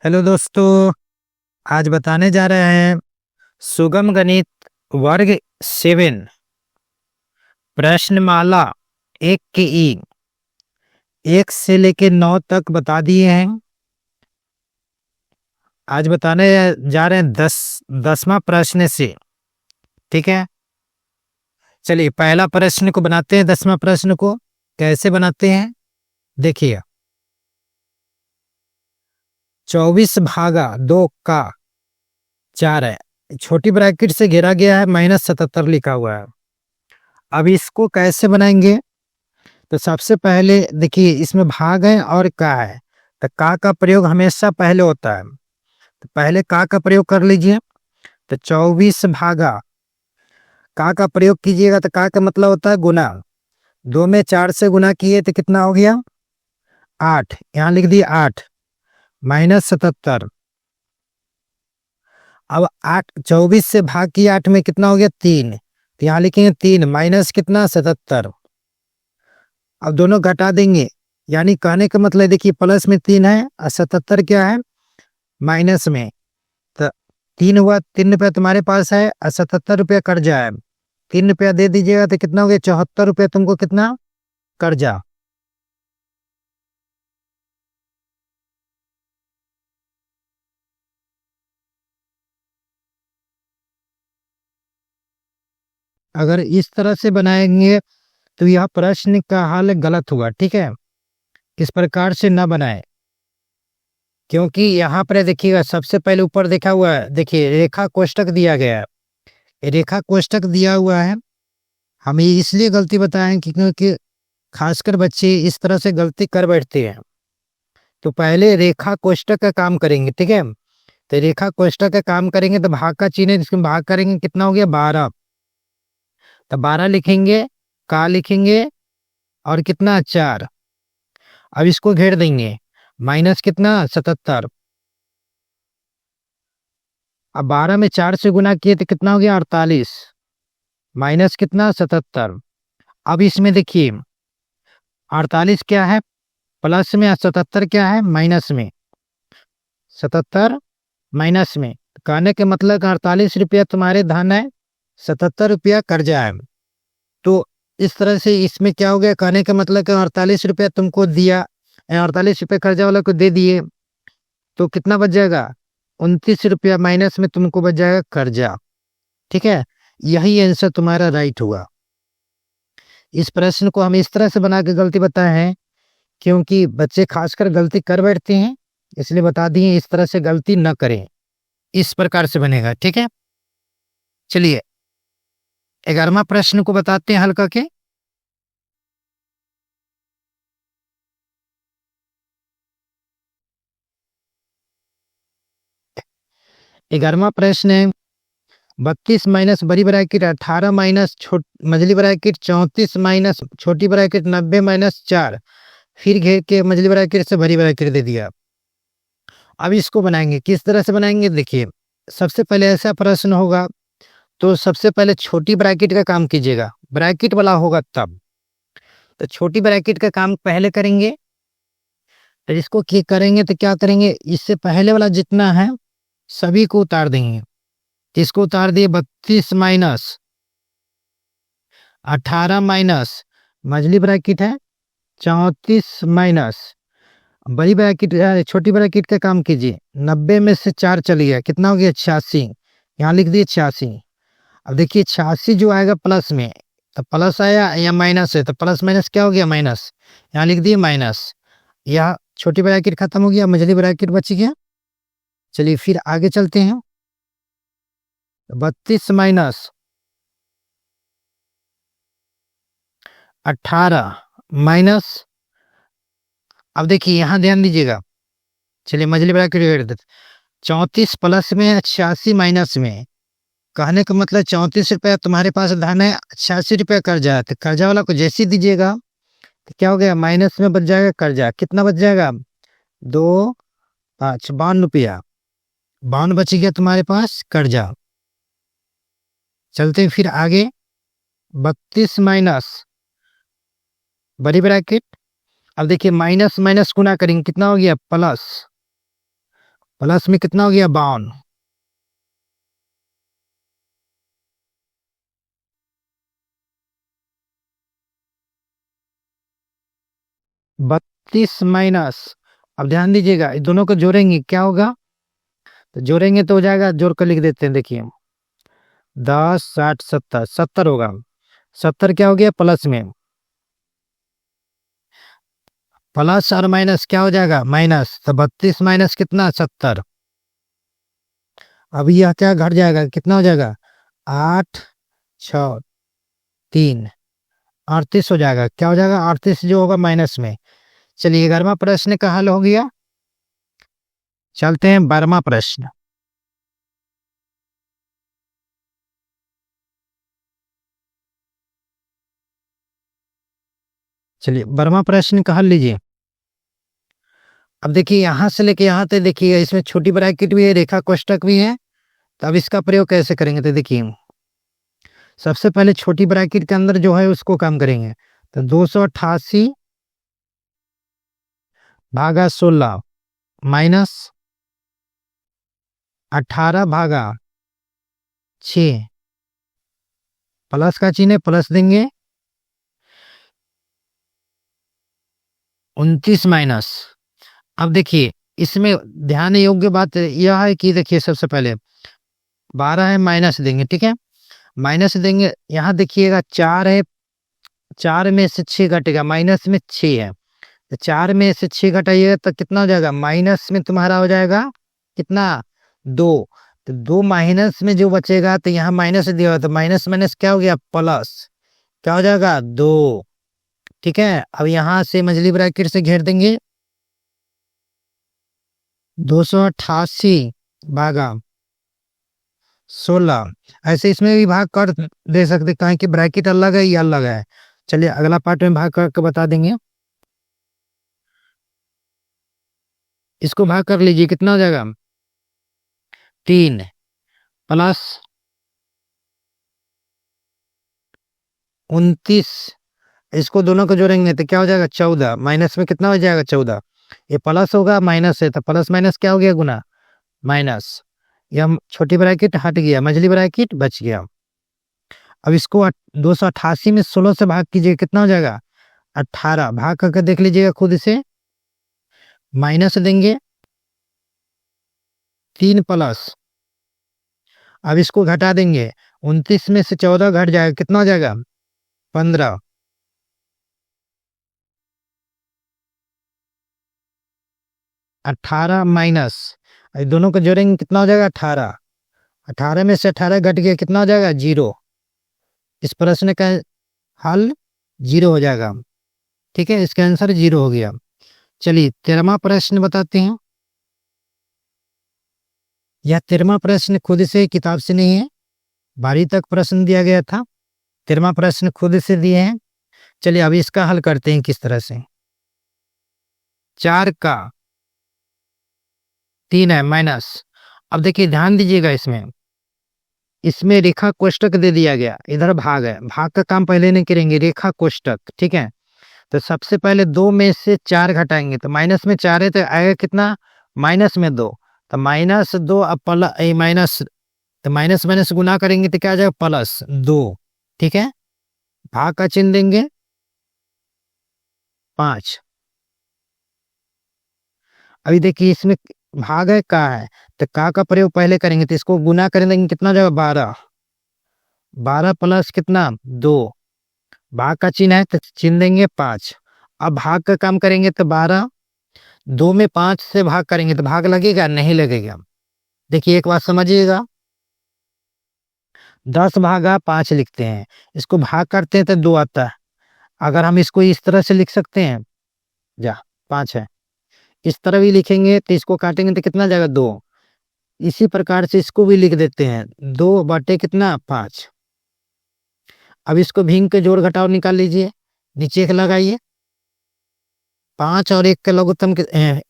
Hello दोस्तों। आज बताने जा रहे हैं सुगम गणित वर्ग 7 प्रश्नमाला 1 के ई 1 से लेके 9 तक बता दिए हैं। आज बताने जा रहे हैं 10वां प्रश्न से। ठीक है, चलिए पहला प्रश्न को बनाते हैं। 10वां प्रश्न को कैसे बनाते हैं देखिए। 24 भागा 2 का 4 है, छोटी ब्रैकेट से घेरा गया है, -77 लिखा हुआ है। अब इसको कैसे बनाएंगे? तो सबसे पहले देखिए, इसमें भाग है और का है, तो का प्रयोग हमेशा पहले होता है, तो पहले का प्रयोग कर लीजिए। तो 24 भागा का प्रयोग कीजिएगा, तो का मतलब होता है गुना। 2 में 4 से गुना किए तो कितना हो गया? 8। यहाँ लिख दिए 8 -77। अब 8 24 से भाग किया 8 में कितना हो गया? 3। तो यहाँ लिखेंगे 3 माइनस कितना? 77। अब दोनों घटा देंगे, यानी कहने का मतलब देखिए, प्लस में 3 है और 77 क्या है? माइनस में। तो 3 हुआ, 3 रुपया तुम्हारे पास है और 77 रुपया कर्जा है। 3 रुपया दे दीजिएगा तो कितना हो गया? 74 रुपया तुमको कितना कर्जा। अगर इस तरह से बनाएंगे तो यह प्रश्न का हल गलत हुआ। ठीक है, इस प्रकार से ना बनाए, क्योंकि यहाँ पर देखिएगा सबसे पहले ऊपर देखा हुआ है, देखिए रेखा कोष्टक दिया गया है। रेखा कोष्टक दिया हुआ है, हमें इसलिए गलती बताएं कि क्योंकि खासकर बच्चे इस तरह से गलती कर बैठते हैं। तो पहले रेखा कोष्टक का काम करेंगे। ठीक है, तो रेखा कोष्टक का काम करेंगे तो भाग का चिन्ह है, इसमें भाग करेंगे, कितना हो गया? 12। तो 12 लिखेंगे, का लिखेंगे और कितना? 4। अब इसको घेर देंगे, माइनस कितना? 77। अब 12 में 4 से गुना किए तो कितना हो गया? 48 माइनस कितना? 77। अब इसमें देखिए 48 क्या है? प्लस में, और 77 क्या है? माइनस में। 77 माइनस में, कहने के मतलब 48 रुपया तुम्हारे धन है, 77 रुपया कर्जा है। तो इस तरह से इसमें क्या हो गया? कहने का मतलब कि 48 रुपया तुमको दिया, 48 रुपया कर्जा वाला को दे दिए, तो कितना बच जाएगा? 29 रुपया माइनस में तुमको बच जाएगा कर्जा। ठीक है, यही आंसर तुम्हारा राइट हुआ। इस प्रश्न को हम इस तरह से बना के गलती बताए हैं, क्योंकि बच्चे खासकर गलती कर बैठते हैं, इसलिए बता दिए इस तरह से गलती न करें। इस प्रकार से बनेगा। ठीक है, चलिए 11वां प्रश्न को बताते हैं हल करके। 11वां प्रश्न है, 32 माइनस बड़ी ब्रैकेट 18 माइनस मझली ब्रैकेट 34 माइनस छोटी ब्रैकेट 90 माइनस 4, फिर घेर के मझली ब्रैकेट से बड़ी ब्रैकेट दे दिया। अब इसको बनाएंगे, किस तरह से बनाएंगे देखिए। सबसे पहले ऐसा प्रश्न होगा तो सबसे पहले छोटी ब्रैकेट का काम कीजिएगा, ब्रैकेट वाला होगा तब। तो छोटी ब्रैकेट का काम पहले करेंगे, तो इसको करेंगे तो क्या करेंगे? इससे पहले वाला जितना है सभी को उतार देंगे। इसको उतार दिए, 32 माइनस 18 माइनस मझली ब्रैकेट है 34 माइनस बड़ी ब्रैकेट, छोटी ब्रैकेट का काम कीजिए। 90 में से 4 चलिए, कितना हो गया? 86। यहाँ लिख दिए 86। अब देखिए 86 जो आएगा प्लस में, तो प्लस आया या माइनस है, तो प्लस माइनस क्या हो गया? माइनस। यहाँ लिख दिए माइनस। यह छोटी ब्रैकेट खत्म हो गया, मझली ब्रैकेट बच गया। चलिए फिर आगे चलते हैं। 32 माइनस 18 माइनस, अब देखिए यहाँ ध्यान दीजिएगा। चलिए मझली ब्रैकेट 34 प्लस में 86 माइनस में, कहने का मतलब 34 रुपया तुम्हारे पास धन है, 86 रुपया कर्जा है, तो कर्जा वाला को जैसे ही दीजिएगा तो क्या हो गया? माइनस में बच जाएगा कर्जा। कितना बच जाएगा? 2 5 52 रुपया, 52 बच गया तुम्हारे पास कर्जा। चलते हैं फिर आगे। 32 माइनस बड़ी ब्रैकेट, अब देखिए माइनस माइनस गुना करेंगे, कितना हो गया? प्लस। प्लस में कितना हो गया 52, 32 माइनस, अब ध्यान दीजिएगा इन दोनों को जोड़ेंगे क्या होगा, तो जोड़ेंगे तो हो जाएगा, जोड़ कर लिख देते हैं, देखिए 10 60 70, 70 होगा, 70 क्या हो गया प्लस में, प्लस और माइनस क्या हो जाएगा माइनस, तो 32 माइनस कितना 70, अब यह क्या घट जाएगा, कितना हो जाएगा 8 6 3 38 हो जाएगा, क्या हो जाएगा 38 जो होगा माइनस में। चलिए 11वां प्रश्न का हल हो गया। चलते हैं 12वां प्रश्न। चलिए 12वां प्रश्न का हल लीजिए। अब देखिए यहां से लेके यहां तक देखिए, इसमें छोटी ब्रैकेट भी है, रेखा कोष्टक भी है, तो अब इसका प्रयोग कैसे करेंगे, तो देखिए सबसे पहले छोटी ब्रैकेट के अंदर जो है उसको काम करेंगे, तो 288 भागा 16 माइनस 18 भागा 6, प्लस का चिन्ह है, प्लस देंगे 29 माइनस। अब देखिए इसमें ध्यान योग्य बात यह है कि देखिए सबसे पहले 12 है, माइनस देंगे, ठीक है, माइनस देंगे, यहाँ देखिएगा 4 है, 4 में से 6 घटेगा, माइनस में 6 है, तो 4 में से 6 घटाइएगा तो कितना हो जाएगा, माइनस में तुम्हारा हो जाएगा कितना 2, तो 2 माइनस में जो बचेगा, तो यहाँ माइनस दिया हुआ, तो माइनस माइनस क्या हो गया प्लस, क्या हो जाएगा 2, ठीक है। अब यहाँ से मछली ब्रैकेट से घेर देंगे 288 भागा 16, ऐसे इसमें भी भाग कर दे सकते, कहें कि ब्रैकेट अलग है या अलग है। चलिए अगला पार्ट में भाग करके बता देंगे। इसको भाग कर लीजिए, कितना हो जाएगा 3 प्लस 29, इसको दोनों को जोड़ेंगे तो क्या हो जाएगा 14, माइनस में कितना हो जाएगा 14, ये प्लस होगा माइनस है, तो प्लस माइनस क्या हो गया गुना माइनस, ये हम छोटी ब्रैकेट हट गया, मझली ब्रैकेट बच गया। अब इसको 288 में 16 से भाग कीजिए, कितना हो जाएगा 18, भाग करके देख लीजिएगा खुद से, माइनस देंगे 3 प्लस, अब इसको घटा देंगे, 29 में से 14 घट जाएगा, कितना हो जाएगा 15, 18 माइनस, दोनों को जोड़ेंगे कितना हो जाएगा 18, 18 में से 18 घट गया, कितना हो जाएगा 0, इस प्रश्न का हल 0 हो जाएगा, ठीक है, इसका आंसर 0 हो गया। चलिए 13वां प्रश्न बताते हैं। यह 13वां प्रश्न खुद से किताब से नहीं है, 12वीं तक प्रश्न दिया गया था, 13वां प्रश्न खुद से दिए हैं। चलिए अभी इसका हल करते हैं किस तरह से। 4 का 3 है माइनस, अब देखिए ध्यान दीजिएगा इसमें, इसमें रेखा कोष्टक दे दिया गया, इधर भाग है, भाग का काम पहले नहीं करेंगे, रेखा कोष्टक, ठीक है। तो सबसे पहले 2 में से 4 घटाएंगे, तो माइनस में 4 है तो आएगा कितना माइनस में 2, तो माइनस 2, अब प्लस माइनस, तो माइनस माइनस गुना करेंगे तो क्या आ जाएगा प्लस 2, ठीक है, भाग का चिन्ह देंगे 5। अभी देखिए इसमें भाग है का है, तो का प्रयोग पहले करेंगे, तो इसको गुना कर देंगे, कितना हो जाएगा 12, 12 प्लस कितना 2, भाग का चिन्ह है तो चिन्ह देंगे 5। अब भाग का काम करेंगे तो 12, 2 में 5 से भाग करेंगे तो भाग लगेगा नहीं लगेगा। देखिए एक बात समझिएगा, 10 भागा 5 लिखते हैं, इसको भाग करते हैं तो 2 आता है, अगर हम इसको इस तरह से लिख सकते हैं, जा 5 है, इस तरह भी लिखेंगे तो इसको काटेंगे तो कितना जाएगा 2, इसी प्रकार से इसको भी लिख देते हैं 2 बटे कितना 5। अब इसको भीम के जोड़ घटाव निकाल लीजिए, नीचे एक लगाइए, 5 और 1 का लघुत्तम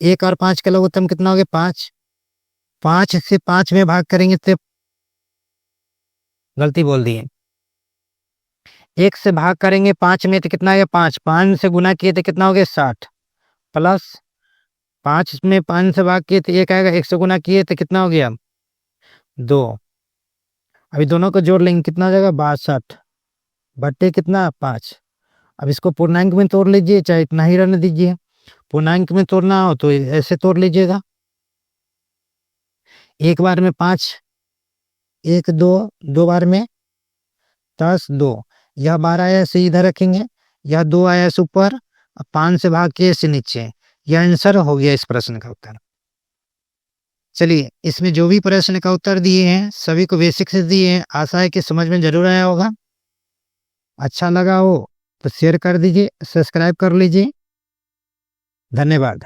1 और 5 का लघुत्तम कितना हो गया 5, 5 से 5 में भाग करेंगे तो गलती बोल दिए, 1 से भाग करेंगे 5 में तो कितना आ गया 5, 5 से गुना किए तो कितना हो गया 60, प्लस 5 में 5 से भाग किए तो 1 आएगा, 1 से गुना किए तो कितना हो गया 2। अभी दोनों को जोड़ लेंगे, कितना हो जाएगा 62 बट्टे कितना 5। अब इसको पूर्णांक में तोड़ लीजिए, चाहे इतना ही रहने दीजिए। पूर्णांक में तोड़ना हो तो ऐसे तोड़ लीजिएगा, एक बार में 5, 1 2, 2 बार में 10 2। यह 12 आया से इधर रखेंगे, यह 2 आया से ऊपर, 5 से भाग के से नीचे। यह आंसर हो गया इस प्रश्न का उत्तर। चलिए, इसमें जो भी प्रश्न का उत्तर दिए हैं सभी को बेसिक से दिए हैं, आशा है कि समझ में जरूर आया होगा। अच्छा लगा हो तो शेयर कर दीजिए, सब्सक्राइब कर लीजिए। धन्यवाद।